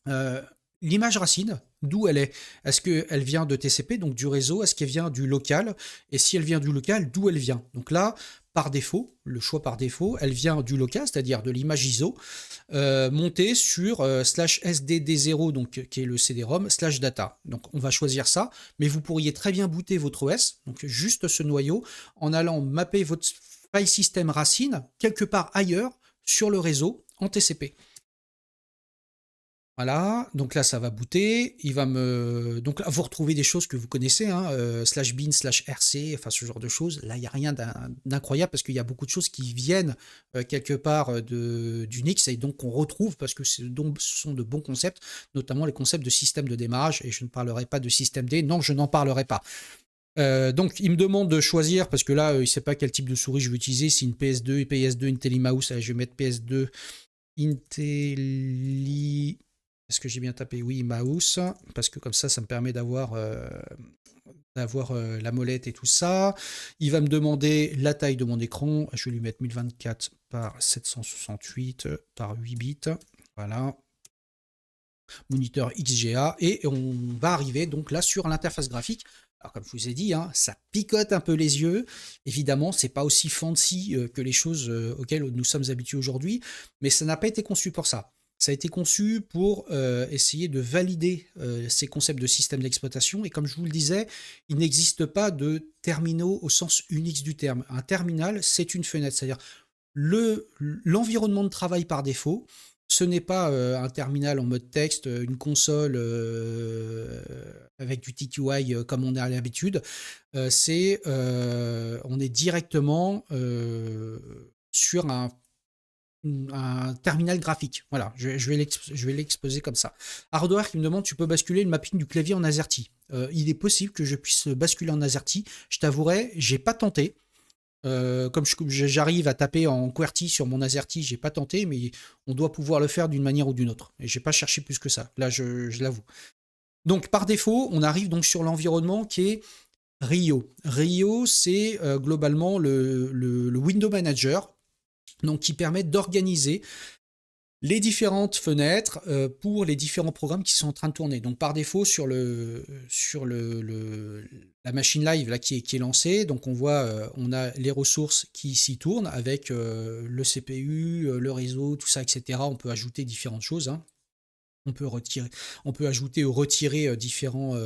euh, l'image racine, d'où elle est. Est-ce qu'elle vient de TCP, donc du réseau? Est-ce qu'elle vient du local? Et si elle vient du local, d'où elle vient? Donc là, par défaut, le choix par défaut, elle vient du local, c'est-à-dire de l'image ISO, montée sur /sdd0, donc qui est le CD-ROM, /data. Donc on va choisir ça, mais vous pourriez très bien booter votre OS, donc juste ce noyau, en allant mapper votre file system racine quelque part ailleurs sur le réseau en TCP. Voilà, donc là ça va booter, il va me... Donc là vous retrouvez des choses que vous connaissez, hein, /bin/rc, enfin ce genre de choses. Là il n'y a rien d'incroyable parce qu'il y a beaucoup de choses qui viennent quelque part d'Unix et donc on retrouve parce que ce sont de bons concepts, notamment les concepts de système de démarrage, et je ne parlerai pas de système D, non je n'en parlerai pas. Donc il me demande de choisir parce que là il ne sait pas quel type de souris je vais utiliser, si une PS2 et PS2 IntelliMouse, je vais mettre PS2 Intelli... Est-ce que j'ai bien tapé? Oui, mouse, parce que comme ça me permet d'avoir la molette et tout ça. Il va me demander la taille de mon écran. Je vais lui mettre 1024 par 768 par 8 bits. Voilà. Moniteur XGA. Et on va arriver donc là sur l'interface graphique. Alors comme je vous ai dit, hein, ça picote un peu les yeux. Évidemment, c'est pas aussi fancy que les choses auxquelles nous sommes habitués aujourd'hui, mais ça n'a pas été conçu pour ça. Ça a été conçu pour essayer de valider ces concepts de système d'exploitation. Et comme je vous le disais, il n'existe pas de terminaux au sens Unix du terme. Un terminal, c'est une fenêtre, c'est-à-dire l'environnement de travail par défaut. Ce n'est pas un terminal en mode texte, une console avec du TQI comme on a l'habitude. On est directement sur un terminal graphique. Voilà, je vais l'exposer comme ça. Hardware qui me demande, tu peux basculer le mapping du clavier en AZERTY. Il est possible que je puisse basculer en AZERTY. Je t'avouerai, j'ai pas tenté. Comme j'arrive à taper en QWERTY sur mon AZERTY, j'ai pas tenté, mais on doit pouvoir le faire d'une manière ou d'une autre. Et j'ai pas cherché plus que ça. Là, je l'avoue. Donc, par défaut, on arrive donc sur l'environnement qui est Rio. Rio, c'est globalement le Window Manager, donc qui permet d'organiser les différentes fenêtres pour les différents programmes qui sont en train de tourner. Donc par défaut sur la machine live là qui est lancée, donc on voit on a les ressources qui s'y tournent avec le CPU, le réseau, tout ça, etc. On peut ajouter différentes choses, hein. On peut ajouter ou retirer différentes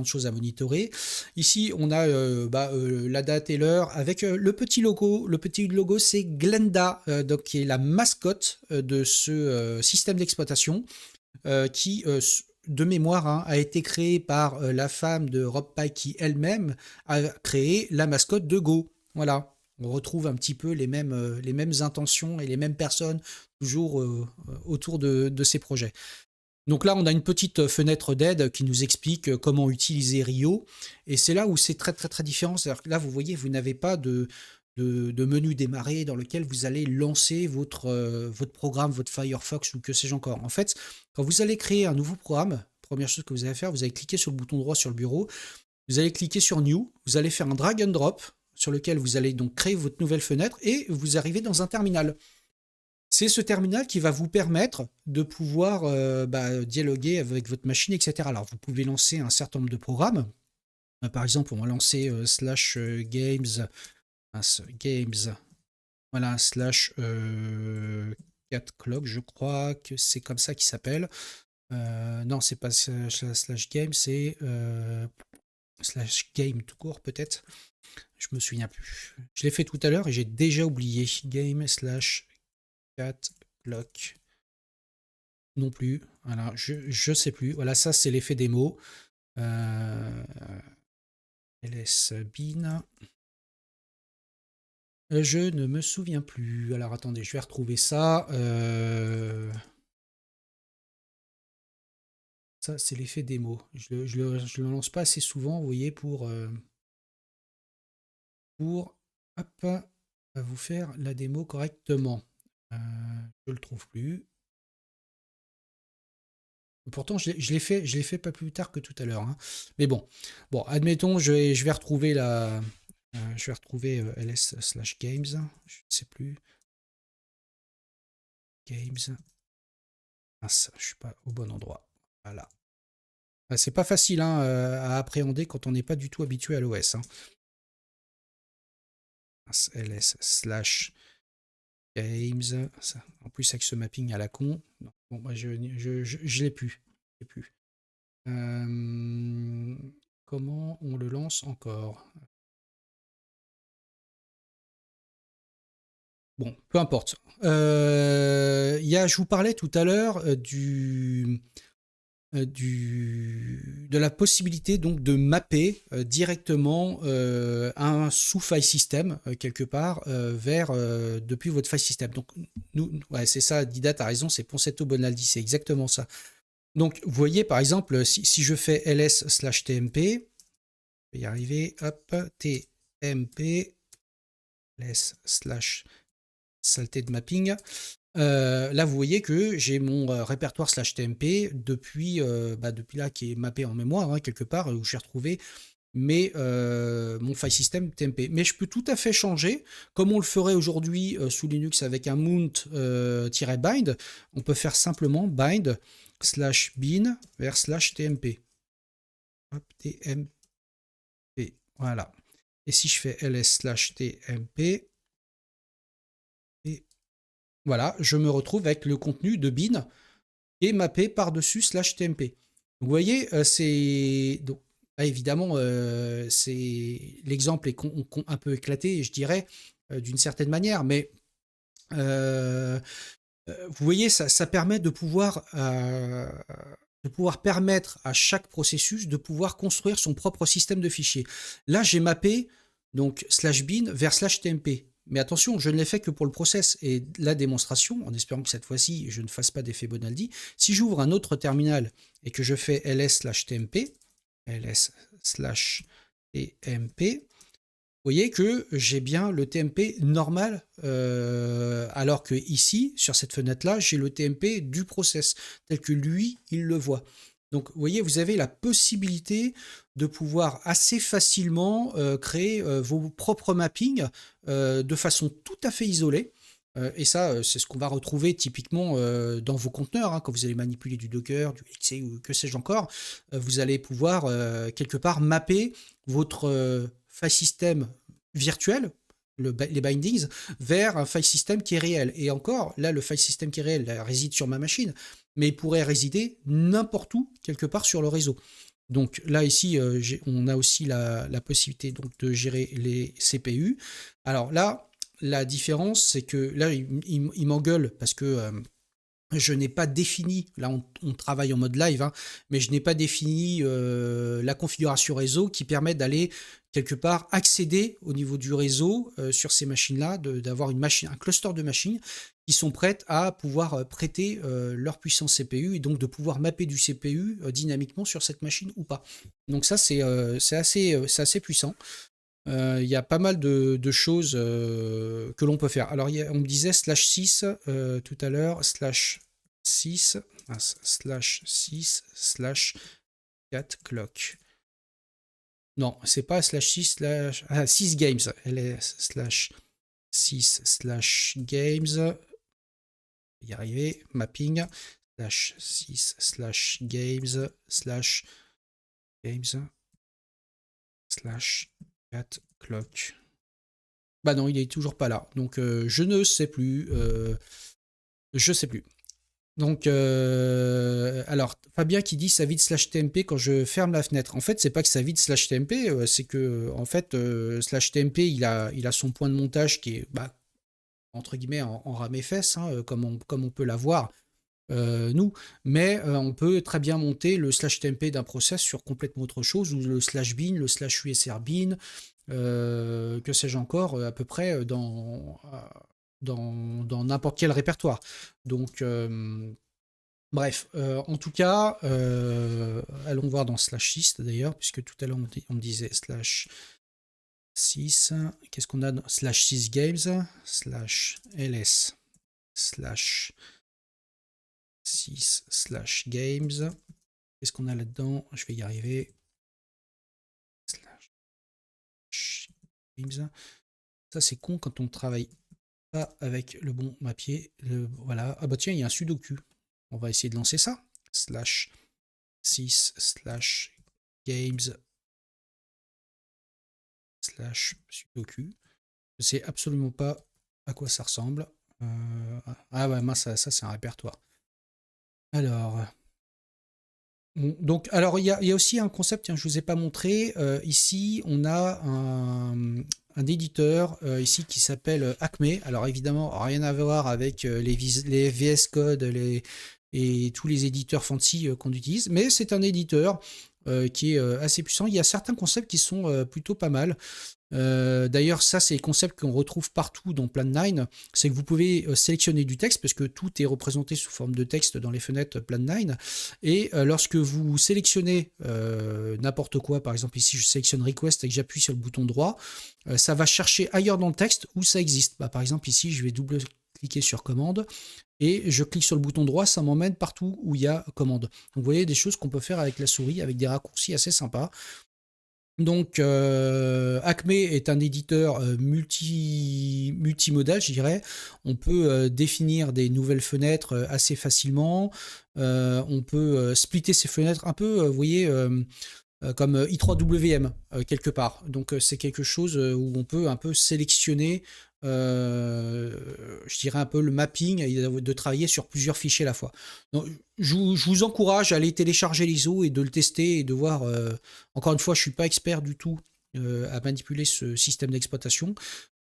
choses à monitorer. Ici, on a la date et l'heure avec le petit logo. Le petit logo, c'est Glenda, donc, qui est la mascotte de ce système d'exploitation qui, de mémoire, hein, a été créé par la femme de Rob Pike qui elle-même a créé la mascotte de Go. Voilà. On retrouve un petit peu les mêmes intentions et les mêmes personnes toujours autour de ces projets. Donc là, on a une petite fenêtre d'aide qui nous explique comment utiliser Rio. Et c'est là où c'est très, très, très différent. C'est-à-dire que là, vous voyez, vous n'avez pas de menu démarrer dans lequel vous allez lancer votre programme, votre Firefox ou que sais-je encore. En fait, quand vous allez créer un nouveau programme, première chose que vous allez faire, vous allez cliquer sur le bouton droit sur le bureau, vous allez cliquer sur New, vous allez faire un drag and drop sur lequel vous allez donc créer votre nouvelle fenêtre et vous arrivez dans un terminal. C'est ce terminal qui va vous permettre de pouvoir dialoguer avec votre machine, etc. Alors, vous pouvez lancer un certain nombre de programmes. Par exemple, on va lancer /games, voilà, /catclock, je crois que c'est comme ça qu'il s'appelle. Non, c'est pas /game, c'est /game tout court peut-être. Je me souviens plus. Je l'ai fait tout à l'heure et j'ai déjà oublié. Game /catclock. Non plus. Voilà, je sais plus. Voilà, ça c'est l'effet démo. LSBin. Je ne me souviens plus. Alors attendez, je vais retrouver ça. Ça, c'est l'effet démo. Je le lance pas assez souvent, vous voyez, pour hop, vous faire la démo correctement. Je le trouve plus. Pourtant, je l'ai fait pas plus tard que tout à l'heure, hein. Mais bon, admettons, je vais retrouver je vais retrouver ls/games. Je ne sais plus. Games. Ah, ça, je suis pas au bon endroit. Voilà. Ah, c'est pas facile, hein, à appréhender quand on n'est pas du tout habitué à l'OS, hein. ls/games. Ça, en plus, avec ce mapping à la con. Non, bon, moi, je l'ai plus. Je l'ai plus. Comment on le lance encore? Bon, peu importe. Je vous parlais tout à l'heure de la possibilité donc de mapper directement un sous-file system quelque part vers depuis votre file system. Donc ouais, c'est ça, Didat a raison, c'est Ponsetto Bonaldi, c'est exactement ça. Donc vous voyez par exemple si je fais ls/tmp, je vais y arriver, hop, tmp ls/ saleté de mapping. Là, vous voyez que j'ai mon répertoire /tmp depuis là qui est mappé en mémoire, hein, quelque part, où j'ai retrouvé mon file system tmp. Mais je peux tout à fait changer, comme on le ferait aujourd'hui sous Linux avec un mount-bind. On peut faire simplement bind /bin vers /tmp. Hop, tmp. Voilà. Et si je fais ls/tmp, voilà, je me retrouve avec le contenu de bin qui est mappé par-dessus /tmp. Vous voyez, c'est... Donc, évidemment, l'exemple est un peu éclaté, je dirais, d'une certaine manière, mais vous voyez, ça permet de pouvoir permettre à chaque processus de pouvoir construire son propre système de fichiers. Là, j'ai mappé donc /bin vers /tmp. Mais attention, je ne l'ai fait que pour le process et la démonstration, en espérant que cette fois-ci, je ne fasse pas d'effet Bonaldi. Si j'ouvre un autre terminal et que je fais ls/tmp, vous voyez que j'ai bien le TMP normal, alors que ici, sur cette fenêtre-là, j'ai le TMP du process, tel que lui, il le voit. Donc, vous voyez, vous avez la possibilité de pouvoir assez facilement créer vos propres mappings de façon tout à fait isolée. Et ça, c'est ce qu'on va retrouver typiquement dans vos conteneurs, hein, quand vous allez manipuler du Docker, du XC ou que sais-je encore. Vous allez pouvoir quelque part mapper votre file system virtuel, les bindings, vers un file system qui est réel. Et encore, là, le file system qui est réel là, réside sur ma machine, mais il pourrait résider n'importe où, quelque part sur le réseau. Donc là, ici, on a aussi la possibilité donc, de gérer les CPU. Alors là, la différence, c'est que là, il m'engueule parce que je n'ai pas défini, là on travaille en mode live, hein, mais je n'ai pas défini la configuration réseau qui permet d'aller quelque part accéder au niveau du réseau sur ces machines-là, d'avoir un cluster de machines qui sont prêtes à pouvoir prêter leur puissance CPU et donc de pouvoir mapper du CPU dynamiquement sur cette machine ou pas. Donc ça c'est assez puissant. Il y a pas mal de choses que l'on peut faire. Alors, on me disait /6 tout à l'heure, /6 /6/4clock. Non, c'est pas slash 6 slash... Ah, 6 games. ls slash 6 slash games. Y arriver. Mapping. Slash 6 slash games slash slash cat clock. Bah non, il est toujours pas là. Donc je ne sais plus. Je sais plus. Donc, alors, Fabien qui dit ça vide slash TMP quand je ferme la fenêtre. En fait, c'est pas que ça vide slash TMP, c'est que, en fait, slash TMP, il a son point de montage qui est, bah, entre guillemets, en rame et fesses, hein, comme on peut l'avoir, nous. Mais on peut très bien monter le slash TMP d'un process sur complètement autre chose, ou le slash bin, le slash USR bin, que sais-je encore, à peu près dans n'importe quel répertoire. Donc, bref, en tout cas, allons voir dans slash 6 d'ailleurs, puisque tout à l'heure on me disait slash 6. Qu'est-ce qu'on a dans slash 6 games, slash ls, slash 6, slash games. Qu'est-ce qu'on a là-dedans? Je vais y arriver. Slash games. Ça, c'est con quand on travaille pas avec le bon mappier. Voilà. Ah bah tiens, il y a un sudoku. On va essayer de lancer ça. Slash 6 slash games slash sudoku. Je sais absolument pas à quoi ça ressemble. Ah ouais, moi ça c'est un répertoire. Alors, donc, alors il y a aussi un concept, tiens, je vous ai pas montré. Ici, on a un éditeur ici qui s'appelle Acme. Alors évidemment, rien à voir avec les VS Code et tous les éditeurs fancy qu'on utilise, mais c'est un éditeur qui est assez puissant. Il y a certains concepts qui sont plutôt pas mal. D'ailleurs, ça, c'est les concepts qu'on retrouve partout dans Plan9. C'est que vous pouvez sélectionner du texte, parce que tout est représenté sous forme de texte dans les fenêtres Plan9. Et lorsque vous sélectionnez n'importe quoi, par exemple ici, je sélectionne Request et que j'appuie sur le bouton droit, ça va chercher ailleurs dans le texte où ça existe. Bah, par exemple, ici, je vais double-cliquer sur commande et je clique sur le bouton droit, ça m'emmène partout où il y a commande. Donc, vous voyez des choses qu'on peut faire avec la souris, avec des raccourcis assez sympas. Donc, Acme est un éditeur multimodal, je dirais. On peut définir des nouvelles fenêtres assez facilement. On peut splitter ces fenêtres un peu, vous voyez, comme i3WM quelque part. Donc c'est quelque chose où on peut un peu sélectionner, je dirais un peu le mapping et de travailler sur plusieurs fichiers à la fois. Donc, je vous encourage à aller télécharger l'ISO et de le tester et de voir. Encore une fois, je ne suis pas expert du tout à manipuler ce système d'exploitation,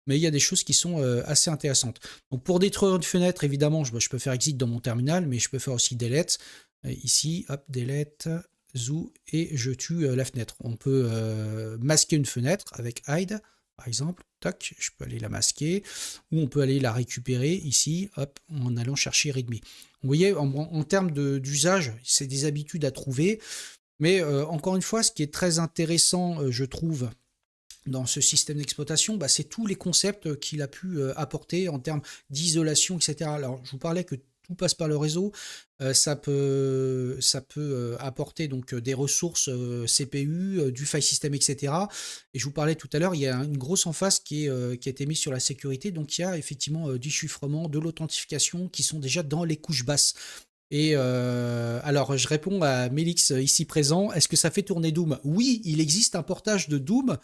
mais il y a des choses qui sont assez intéressantes. Donc pour détruire une fenêtre, évidemment, je peux faire exit dans mon terminal, mais je peux faire aussi delete. Ici, hop, delete, zoo, et je tue la fenêtre. On peut masquer une fenêtre avec hide, par exemple. Toc, je peux aller la masquer, ou on peut aller la récupérer ici, hop, en allant chercher readme. Vous voyez, en termes d'usage, c'est des habitudes à trouver. Mais encore une fois, ce qui est très intéressant, je trouve, dans ce système d'exploitation, bah, c'est tous les concepts qu'il a pu apporter en termes d'isolation, etc. Alors, je vous parlais que tout passe par le réseau. Ça peut apporter donc des ressources CPU, du file system, etc. Et je vous parlais tout à l'heure, il y a une grosse emphase qui a été mise sur la sécurité. Donc, il y a effectivement du chiffrement, de l'authentification qui sont déjà dans les couches basses. Et alors, je réponds à Mélix ici présent. Est-ce que ça fait tourner Doom? Oui, il existe un portage de Doom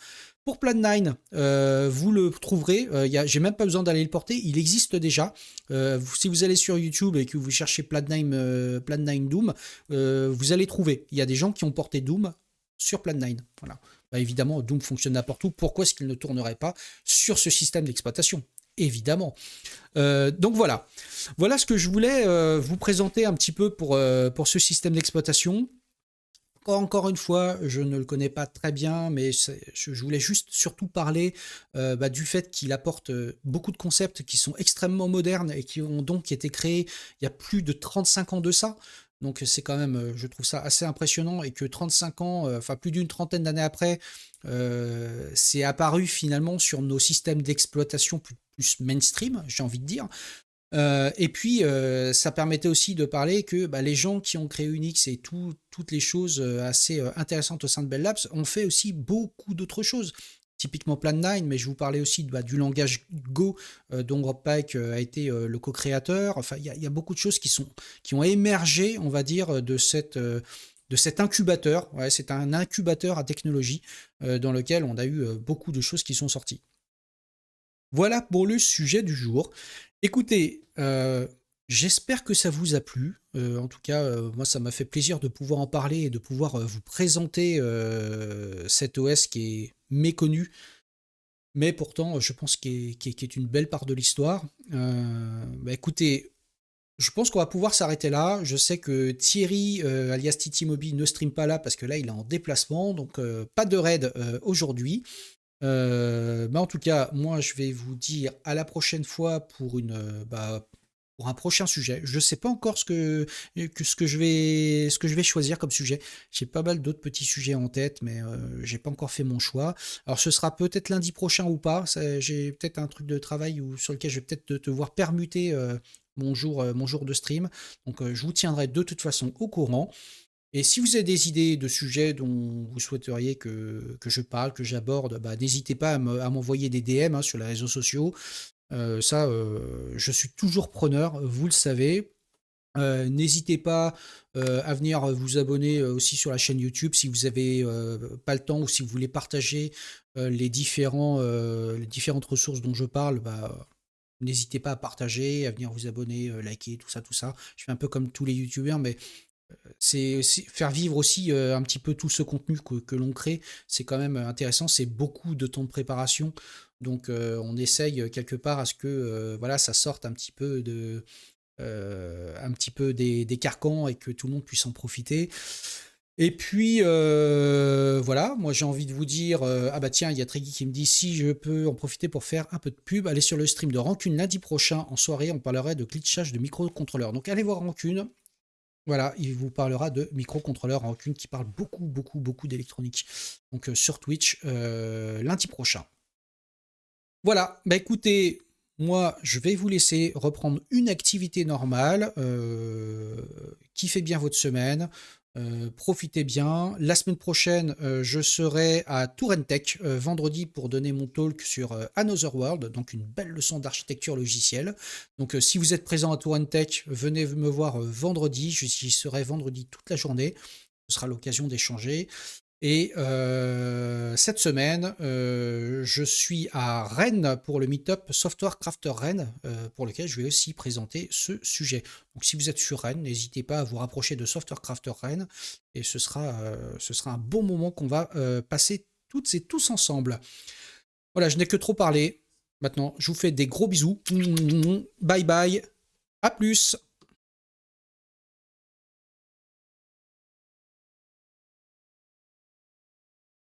pour Plan9. Vous le trouverez. J'ai même pas besoin d'aller le porter. Il existe déjà. Si vous allez sur YouTube et que vous cherchez Plan9 Doom, vous allez trouver. Il y a des gens qui ont porté Doom sur Plan9. Voilà. Bah, évidemment, Doom fonctionne n'importe où. Pourquoi est-ce qu'il ne tournerait pas sur ce système d'exploitation? Évidemment. Donc voilà. Voilà ce que je voulais vous présenter un petit peu pour ce système d'exploitation. Encore une fois, je ne le connais pas très bien, mais je voulais juste surtout parler du fait qu'il apporte beaucoup de concepts qui sont extrêmement modernes et qui ont donc été créés il y a plus de 35 ans de ça. Donc c'est quand même, je trouve ça assez impressionnant, et que 35 ans, enfin plus d'une trentaine d'années après, c'est apparu finalement sur nos systèmes d'exploitation plus mainstream, j'ai envie de dire. Et puis, ça permettait aussi de parler que les gens qui ont créé Unix et tous toutes les choses assez intéressantes au sein de Bell Labs, on fait aussi beaucoup d'autres choses. Typiquement Plan9, mais je vous parlais aussi du langage Go dont Rob Pike a été le co-créateur. Enfin, il y a beaucoup de choses qui ont émergé, on va dire, de cet incubateur. Ouais, c'est un incubateur à technologie dans lequel on a eu beaucoup de choses qui sont sorties. Voilà pour le sujet du jour. Écoutez, j'espère que ça vous a plu. En tout cas, moi, ça m'a fait plaisir de pouvoir en parler et de pouvoir vous présenter cet OS qui est méconnu, mais pourtant, je pense qui est une belle part de l'histoire. Écoutez, je pense qu'on va pouvoir s'arrêter là. Je sais que Thierry, alias Titi Moby, ne stream pas là parce que là, il est en déplacement, donc pas de raid aujourd'hui. Mais en tout cas, moi, je vais vous dire à la prochaine fois pour un prochain sujet. Je ne sais pas encore ce que je vais choisir comme sujet. J'ai pas mal d'autres petits sujets en tête, mais j'ai pas encore fait mon choix. Alors, ce sera peut-être lundi prochain ou pas. J'ai peut-être un truc de travail sur lequel je vais peut-être devoir permuter mon jour de stream. Donc, je vous tiendrai de toute façon au courant. Et si vous avez des idées de sujets dont vous souhaiteriez que je parle, que j'aborde, n'hésitez pas à m'envoyer des DM sur les réseaux sociaux. Je suis toujours preneur, vous le savez. N'hésitez pas à venir vous abonner aussi sur la chaîne YouTube si vous n'avez pas le temps ou si vous voulez partager les différentes ressources dont je parle. N'hésitez pas à partager, à venir vous abonner, liker, tout ça, tout ça. Je fais un peu comme tous les youtubeurs, mais c'est faire vivre aussi un petit peu tout ce contenu que l'on crée. C'est quand même intéressant, c'est beaucoup de temps de préparation. Donc on essaye quelque part à ce que voilà, ça sorte un petit peu des carcans et que tout le monde puisse en profiter. Et puis voilà, moi j'ai envie de vous dire, ah bah tiens, il y a Treggy qui me dit si je peux en profiter pour faire un peu de pub, allez sur le stream de Rancune lundi prochain en soirée, on parlerait de glitchage de microcontrôleurs. Donc allez voir Rancune. Voilà, il vous parlera de microcontrôleurs Rancune qui parle beaucoup, beaucoup, beaucoup d'électronique. Donc sur Twitch lundi prochain. Voilà, bah écoutez, moi je vais vous laisser reprendre une activité normale. Kiffez bien votre semaine. Profitez bien. La semaine prochaine, je serai à Tourentech vendredi pour donner mon talk sur Another World, donc une belle leçon d'architecture logicielle. Donc si vous êtes présent à Tourentech, venez me voir vendredi. J'y serai vendredi toute la journée. Ce sera l'occasion d'échanger. Et cette semaine, je suis à Rennes pour le meet-up Software Crafter Rennes, pour lequel je vais aussi présenter ce sujet. Donc si vous êtes sur Rennes, n'hésitez pas à vous rapprocher de Software Crafter Rennes, et ce sera un bon moment qu'on va passer toutes et tous ensemble. Voilà, je n'ai que trop parlé. Maintenant, je vous fais des gros bisous. Bye bye, à plus.